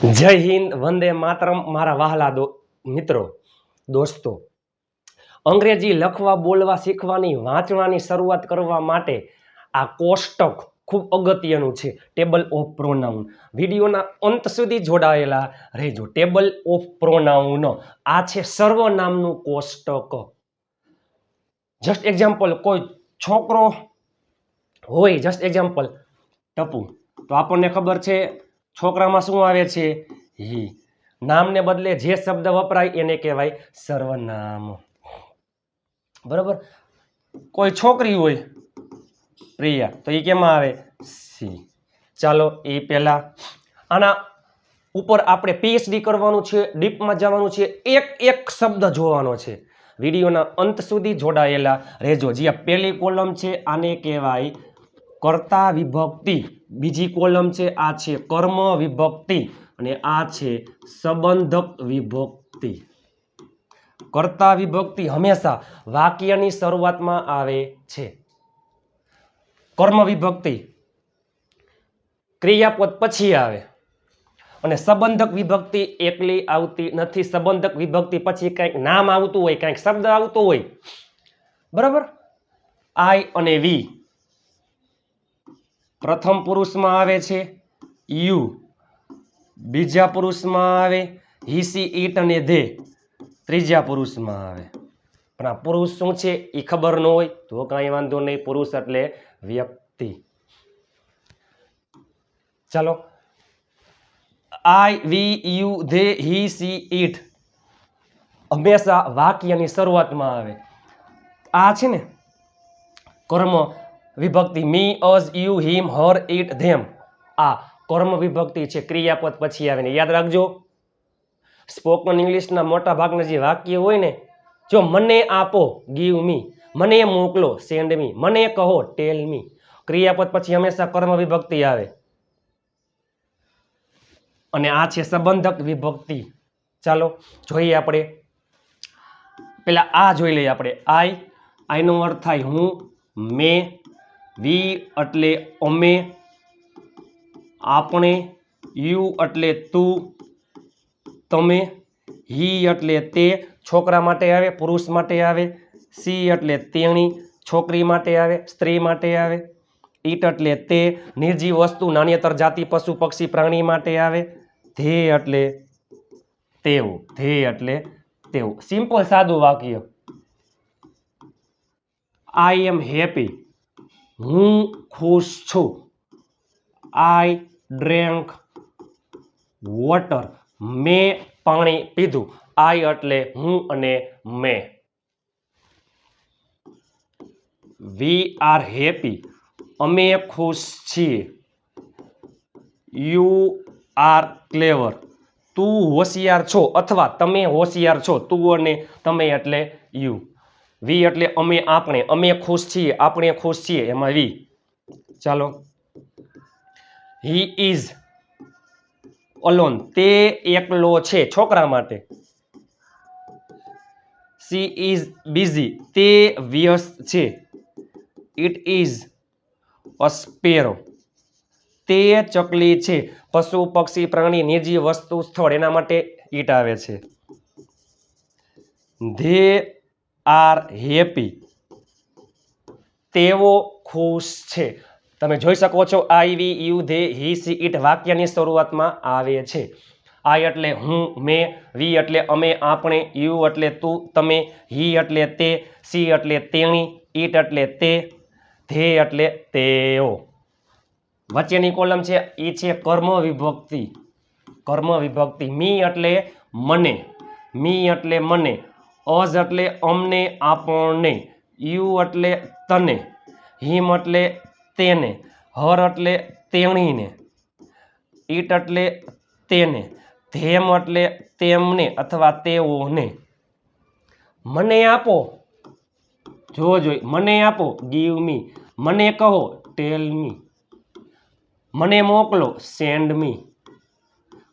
જય હિન્દ, વંદે માતરમ. મારા વહાલા મિત્રો, દોસ્તો, અંગ્રેજી લખવા, બોલવા, શીખવાની, વાંચવાની શરૂઆત કરવા માટે આ કોષ્ટક ખૂબ અગત્યનું છે. Table of pronoun. વિડીયોના અંત સુધી જોડાયેલા રહેજો. ટેબલ ઓફ પ્રોનાઉન આ છે સર્વનામનું કોષ્ટક. જસ્ટ એક્ઝામ્પલ, કોઈ છોકરો હોય, જસ્ટ એક્ઝામ્પલ ટપુ, તો આપણને ખબર છે છોકરામાં શું આવે છે? હી. નામને બદલે જે શબ્દ વપરાય એને કહેવાય સર્વનામ. બરાબર. કોઈ છોકરી હોય પ્રિયા, તો એ કેમાં આવે? સી. ચાલો, એ પહેલા આના ઉપર આપણે પીએચડી કરવાનું છે, ડીપમાં જવાનું છે, એક એક શબ્દ જોવાનો છે. વિડીયોના અંત સુધી જોડાયેલા રહેજો. જે આ પહેલી કોલમ છે આને કહેવાય કર્તા વિભક્તિ. બીજી કોલમ છે આ છે કર્મ વિભક્તિ અને આ છે સંબંધક વિભક્તિ. કર્તા વિભક્તિ હંમેશા વાક્યની શરૂઆતમાં આવે છે. કર્મ વિભક્તિ ક્રિયાપદ પછી આવે અને સંબંધક વિભક્તિ એકલી આવતી નથી. સંબંધક વિભક્તિ પછી કંઈક નામ આવતું હોય, કંઈક શબ્દ આવતો હોય. બરાબર. આઈ અને વી પ્રથમ પુરુષમાં આવે છે, યુ બીજા પુરુષમાં આવે, હી સી ઈટ અને ધે ત્રીજા પુરુષમાં આવે. પણ આ પુરુષ શું છે એ ખબર ન હોય તો કાંઈ વાંધો નહીં. પુરુષ એટલે વ્યક્તિ. ચાલો, આઈ, વી, યુ, ધે, હી, સી, ઈટ હંમેશા વાક્યની શરૂઆતમાં આવે. આ છે ને કર્મ વિભક્તિ. મી, અસ, યુ, હિમ, હર, ઇટ, ધેમ. આ કર્મ વિભક્તિ છે, ક્રિયાપદ પછી આવે ને. યાદ રાખજો, સ્પોકન ઇંગ્લિશના મોટા ભાગના જે વાક્ય હોય ને, જો મને આપો ગીવ મી, મને મોકલો સેન્ડ મી, મને કહો ટેલ મી, ક્રિયાપદ પછી હંમેશા કર્મ વિભક્તિ આવે અને આ છે સંબંધક વિભક્તિ. ચાલો જોઈએ આપણે. પેલા આ જોઈ લઈએ આપણે. આઈનો અર્થ થાય હું, મેં, વી એટલે અમે, આપણે, યુ એટલે તું, તમે, હી એટલે તે છોકરા માટે આવે, પુરુષ માટે આવે, સી એટલે તેણી છોકરી માટે આવે, સ્ત્રી માટે આવે, ઈટ એટલે તે નિર્જીવ વસ્તુ નાન્યતર જાતિ પશુ પક્ષી પ્રાણી માટે આવે, ધે એટલે તેવું, ધે એટલે તેવું. સિમ્પલ સાદું વાક્ય. આઈ એમ હેપી, હું ખુશ છું. આઈ ડ્રેન્ક વોટર, મેં પાણી પીધું. આઈ એટલે હું અને મેં. વી આર હેપી, અમે ખુશ છીએ. યુ આર ક્લેવર, તું હોશિયાર છો અથવા તમે હોશિયાર છો. તું અને તમે એટલે યુ. વી એટલે અમે, આપણે, અમે ખુશ છીએ, આપણે ખુશ છીએ, એમાં વી. ચાલો, હી ઇઝ અલોન, તે એકલો છે છોકરા માટે. સી ઇઝ બિઝી, તે વ્યસ્ત છે. ઇટ ઇઝ અ સ્પેરો, તે ચકલી છે. પશુ પક્ષી પ્રાણી નિર્જીવ વસ્તુ સ્થળ એના માટે ઈટ આવે છે. ધે આર હેપી, તેઓ ખુશ છે. તમે જોઈ શકો છો આઈ, વી, યુ, ધે, હી, સી, ઈટ વાક્યની શરૂઆતમાં આવે છે. આઈ એટલે હું, મેં, વી એટલે અમે, આપણે, યુ એટલે તું, તમે, હી એટલે તે, સી એટલે તેણી, ઈટ એટલે તે, ધે એટલે તેઓ. વચ્ચેની કોલમ છે એ છે કર્મ વિભક્તિ. કર્મ વિભક્તિ. મી એટલે મને, મી એટલે મને, અઝ એટલે અમને આપણને, યુ એટલે તને, હિમ એટલે તેને, હર એટલે તેણીને, ઈટ એટલે તેને, ધેમ એટલે તેમને અથવા તેઓને. મને આપો, જોઈ મને આપો ગીવ મી, મને કહો ટેલ મી, મને મોકલો સેન્ડ મી.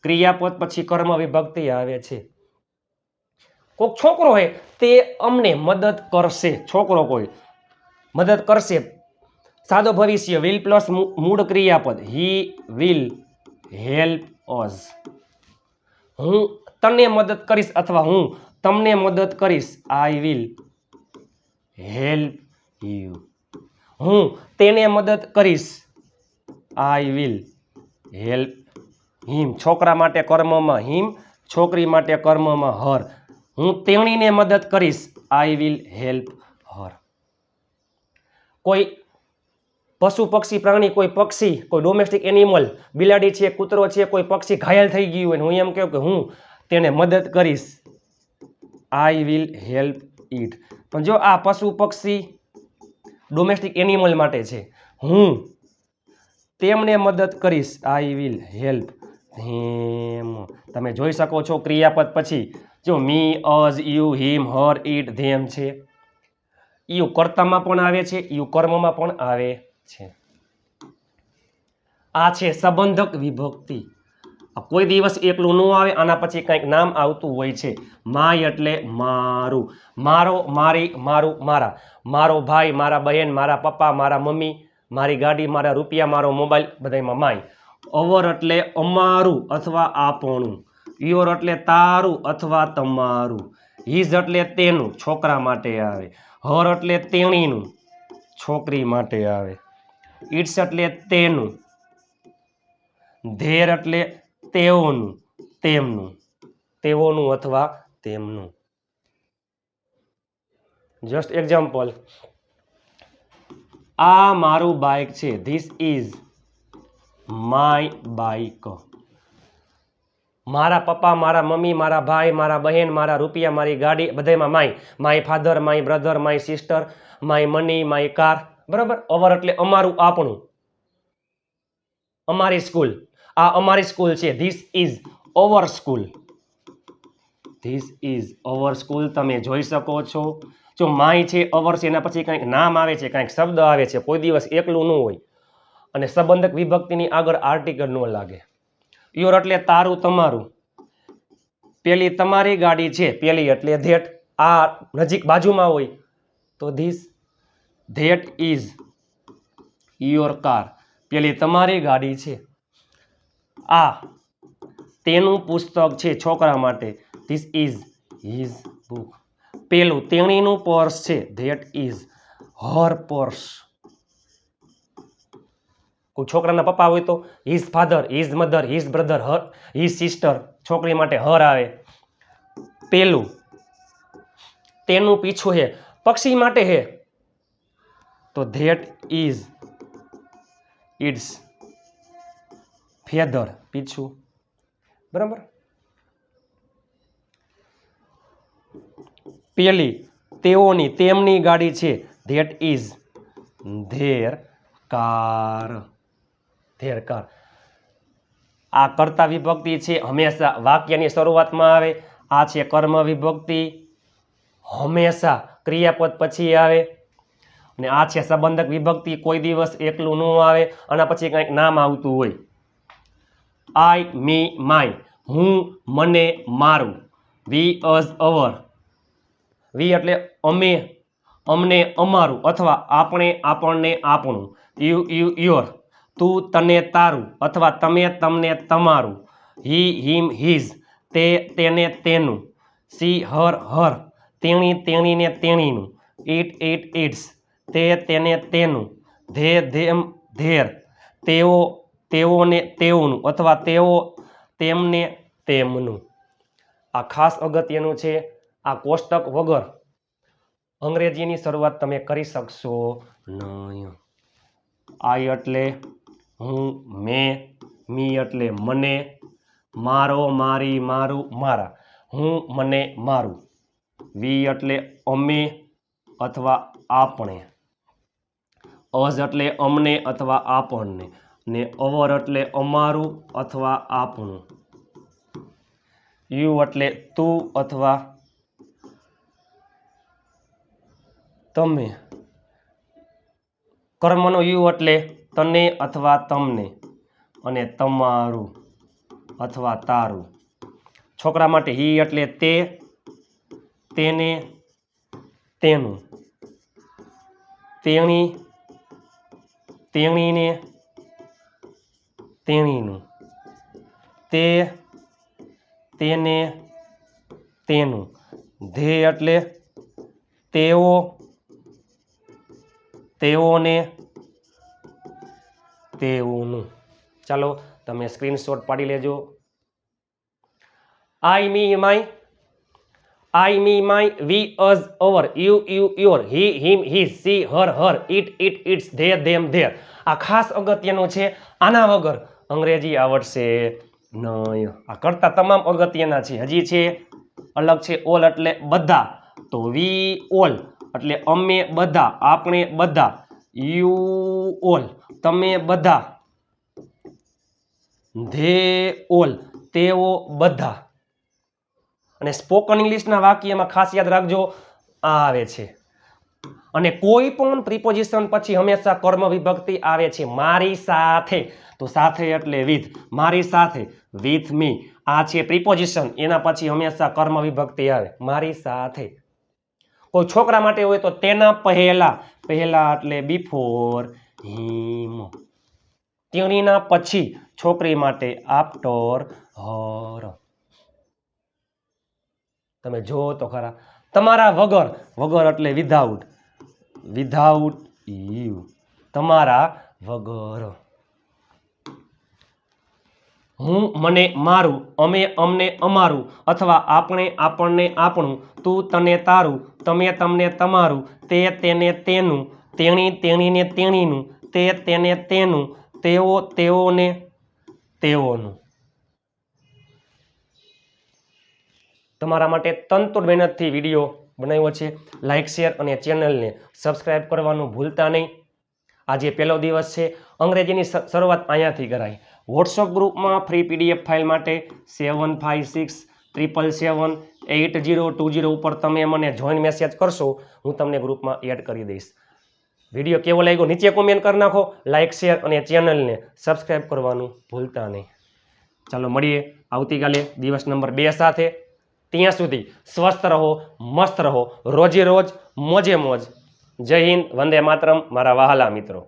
ક્રિયાપદ પછી કર્મ વિભક્તિ આવે છે. કોઈક છોકરો હોય તે અમને મદદ કરશે. છોકરો કોઈ મદદ કરશે. સાદો ભવિષ્ય વિલ પ્લસ મૂળ ક્રિયાપદ. He will help us. હું તને મદદ કરીશ અથવા હું તમને મદદ કરીશ. I will help you. હું તેને મદદ કરીશ. I will help him. છોકરા માટે કર્મમાં હિમ, છોકરી માટે કર્મમાં હર. હું તેણીને મદદ કરીશ. I will help her. કોઈ પશુ પક્ષી પ્રાણી, કોઈ પક્ષી, કોઈ ડોમેસ્ટિક એનિમલ, બિલાડી છે, કૂતરો છે, કોઈ પક્ષી ઘાયલ થઈ ગયું હોય, હું એમ કહું કે હું તેને મદદ કરીશ. I will help it. પણ જો આ પશુ પક્ષી ડોમેસ્ટિક એનિમલ માટે છે, હું તેમને મદદ કરીશ. I will help them. તમે જોઈ શકો છો ક્રિયાપદ પછી જો me, us, you, him, her, it, them છે. યુ કર્તામાં પણ આવે છે, યુ કર્મમાં પણ આવે છે. આ છે સંબંધક વિભક્તિ. કોઈ દિવસ એકલું ન આવે, આના પછી કંઈક નામ આવતું હોય છે. માય એટલે મારું, મારો, મારી, મારું, મારા, મારો ભાઈ, મારા બહેન, મારા પપ્પા, મારા મમ્મી, મારી ગાડી, મારા રૂપિયા, મારો મોબાઈલ, બધામાં માય. અવર એટલે અમારું અથવા આપણું. યોર એટલે તારું અથવા તમારું. હિઝ એટલે તેનું, છોકરા માટે આવે. હર એટલે તેણીનું, છોકરી માટે આવે. ઇટ્સ એટલે તેનું. ધેર એટલે તેઓનું, તેમનું, તેઓનું અથવા તેમનું. જસ્ટ એક્ઝામ્પલ, આ મારું બાઇક છે. This is my bike. મારા પપ્પા, મારા મમ્મી, મારા ભાઈ, મારા બહેન, મારા રૂપિયા, મારી ગાડી, બધામાં my. My father, my brother, my sister, my money, my car. બરાબર. અવર એટલે અમારું, આપણું. અમારી સ્કૂલ, આ અમારી સ્કૂલ છે. This is our school. This is our school. તમે જોઈ શકો છો જો માય છે, અવર છે, એના પછી કંઈક નામ આવે છે, કંઈક શબ્દ આવે છે, કોઈ દિવસ એકલું ન હોય. અને સંબંધક વિભક્તિની આગળ આર્ટિકલ ન લાગે. યોર એટલે તારું, તમારું. પેલી તમારી ગાડી છે, પેલી એટલે ધેટ. આ નજીક બાજુમાં હોય તો this. That is your car. પેલી તમારી ગાડી છે. આ તેનું પુસ્તક છે, છોકરા માટે. This is his book. પેલું તેણીનું પર્સ છે. That is her purse. કોઈ છોકરાના પપ્પા હોય તો his father, his mother, his brother, her, his sister. છોકરી માટે હર આવે. પેલું તેનું પીછું હે, પક્ષી માટે હે તો ધેટ ઇઝ ઇટ્સ ફેધર, પીછું. બરાબર. પેલી તેઓની, તેમની ગાડી છે. That is there car. There car. આ કર્તા વિભક્તિ છે, હંમેશા વાક્યની શરૂઆતમાં આવે. આ છે કર્મ વિભક્તિ, હંમેશા ક્રિયાપદ પછી આવે. અને આ છે સંબંધક વિભક્તિ, કોઈ દિવસ એકલું ન આવે, આના પછી કંઈક નામ આવતું હોય. આઈ, મી, માય. હું, મને, મારું. વી, અઝ, અવર. વી એટલે અમે, અમને, અમારું અથવા આપણે, આપણને, આપણું. You, your. તું, તને, તારું અથવા તમે, તમને, તમારું. He, him, his. તે, તેને, તેનું. She, her, her. તેણી, તેણીને, તેણીનું. It, its. તે, તેને, તેનું. They, them, their. તેઓ, તેઓને, તેઓનું અથવા તેઓ, તેમને, તેમનું. આ ખાસ અગત્યનું છે. આ કોષ્ટક વગર અંગ્રેજીની શરૂઆત તમે કરી શકશો નહીં. આઈ એટલે હું, મેં, મી એટલે મને, મારો, મારી, મારું, મારા. હું, મને, મારું. વી એટલે અમે અથવા આપણે. અઝ એટલે અમને અથવા આપણને. ને અવર એટલે અમારું અથવા આપણું. યુ એટલે તું અથવા તમે. કર્મનો યુ એટલે તને અથવા તમને. અને તમારું અથવા તારું. છોકરા માટે હી એટલે તે, તેને, તેનું. તેણી, તેણીને, તેણીનું. તે, તેને તેનું, ધે એટલે તેઓ તેઓને તેઓનું. ચાલો તમે સ્ક્રીનશોટ પાડી લેજો. I me my, I, me, my, we, us, our, you, your, he, him, his, she, her, her, it, its, they, them, their. આ ખાસ અગત્યનું છે. આના વગર અંગ્રેજી આવડશે નહીં. આ કરતા તમામ અગત્યના છે. હજી છે અલગ છે ઓલ એટલે બધા. તો વી ઓલ એટલે અમે બધા, આપણે બધા, યુ ઓલ તમે બધા, ધે ઓલ તેઓ બધા. અને સ્પોકન ઇંગ્લિશના વાક્યમાં ખાસ યાદ રાખજો આ આવે છે. અને કોઈ પણ પ્રિપોઝિશન પછી હંમેશા કર્મ વિભક્તિ આવે છે. મારી સાથે, તો સાથે એટલે વિથ, મારી સાથે, વિથ મી. આ છે પ્રિપોઝિશન, એના પછી હંમેશા કર્મ વિભક્તિ આવે. મારી સાથે. કોઈ છોકરા માટે હોય તો તેના પહેલા, પહેલા એટલે બિફોર હિમ. તેણીના પછી છોકરી માટે આફ્ટર હર. તમે જો તો ખરા. તમારા વગર, વગર એટલે વિધાઉટ, વિધાઉટ યુ. તમારા વગર. હું મને મારું, અમે અમને અમારું, અથવા આપણે આપણને આપણું, તું તને તારું, તમે તમને તમારું, તે તેને તેનું, તેણી તેણીને તેણીનું, તે તેને તેનું, તેઓ તેઓને તેઓનું. તમારા માટે તનતોડ મહેનતથી વિડીયો બનાવ્યો છે. લાઇક, શેર અને ચેનલને સબસ્ક્રાઇબ કરવાનું ભૂલતા નહીં. આજે પહેલો દિવસ છે. અંગ્રેજીની શરૂઆત અહીંયાથી કરાય. વોટ્સઅપ ગ્રુપમાં ફ્રી PDF ફાઇલ માટે 7567778020 ઉપર તમે મને જોઈન મેસેજ કરશો, હું તમને ગ્રુપમાં એડ કરી દઈશ. વિડીયો કેવો લાગ્યો નીચે કોમેન્ટ કરી નાખો. લાઇક, શેર અને ચેનલને સબસ્ક્રાઇબ કરવાનું ભૂલતા નહીં. ચાલો મળીએ આવતીકાલે દિવસ નંબર 2 સાથે. ત્યાં સુધી સ્વસ્થ રહો, મસ્ત રહો, રોજે રોજ મોજે મોજ. જય હિન્દ, વંદે માતરમ મારા વહાલા મિત્રો.